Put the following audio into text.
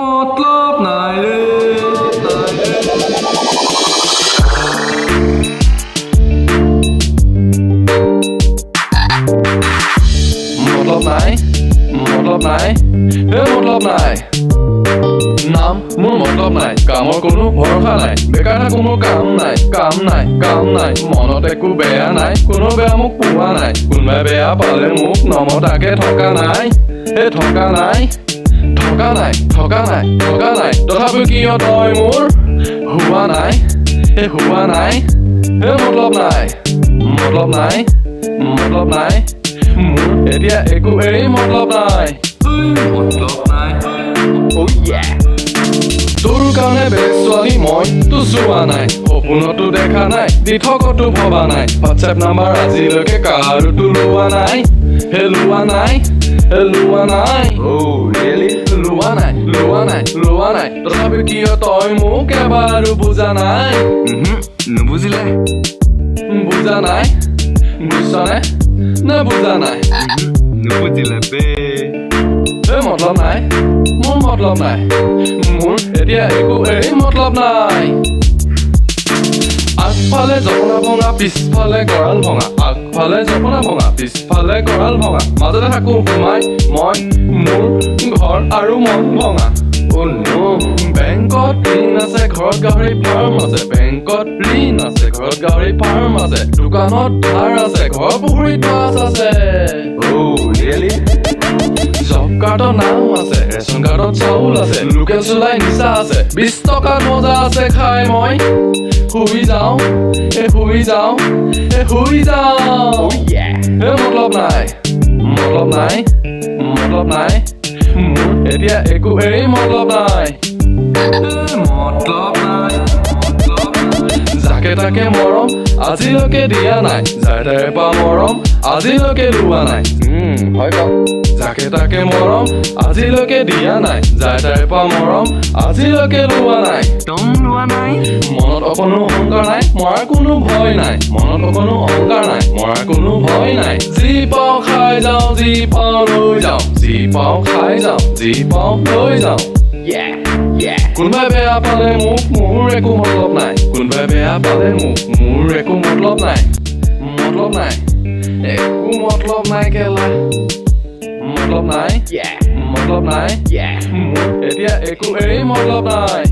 মতলব নাই ৰে মতলব নাই মতলব নাই নাম মোৰ মতলব নাই কামৰ কোনো ভৰসা নাই বেকাৰ থাকো মোৰ কাম নাই মনত একো বেয়া নাই কোনো বেয়া মোক পোৱা নাই কোনোবাই বেয়া পালে মোক নমতাকে থকা নাই তথাপিও কিয় তই মোৰ হোৱা নাই মতলব নাই মোৰ এতিয়া একো মতলব নাই তোৰ কাৰণে বেষ্ট ছোৱালী মই তো চোৱা নাই সপোনতো দেখা নাই দিঠকতো ভবা নাই হোৱাটছএপ নাম্বাৰ আজিলৈকে কাৰোতো লোৱা নাই তথাপিও কিয় তই মোক এবাৰো বুজা নাই নুবুজিলে বুজা নাই বুজিছনে নে বুজা নাই নুবুজিলে বে মতলব নাই মোৰ মতলব নাই মোৰ এতিয়া একো মতলব নাই আগফালে জপনা ভঙা পিছফালে গঁৰাল ভঙা আগফালে জপনা ভঙা পিছফালে গঁৰাল ভঙা মাজতে থাকো সোমাই মই মোৰ ঘৰ আৰু মন ভঙা বেংকত ঋণ আছে ঘৰত গাহৰি ফাৰ্ম আছে বেংকত ঋণ আছে ঘৰত গাহৰি ফাৰ্ম আছে দোকানত ধাৰ আছে ঘৰ পুখুৰীত মাছ আছে জব কাৰ্ডৰ নাম আছে ৰেচন কাৰ্ডত চাউল আছে লোকেল চুলাই নিচা আছে 20 টকাত মজা আছে খাই মই শুই যাওঁ মতলব নাই মোৰ এতিয়া একো মতলব নাই যাকে তাকে মৰম আজিলৈকে দিয়া নাই যাৰ তাৰে পা মৰম আজিলৈকে লোৱা নাই হয় যাকে তাকে মৰম আজিলৈকে দিয়া নাই যাৰ তাৰে পা মৰম আজিলৈকে লোৱা নাই মনত অকণো অহংকাৰ নাই মৰাৰ কোনো ভয় নাই যি পাওঁ খাই যাওঁ যি পাওঁ লৈ যাওঁ কোনোবাই বেয়া পালে মোক মোৰ একো মতলব নাই একো মতলব নাই কেলা মতলব নাই মোৰ এতিয়া একো মতলব নাই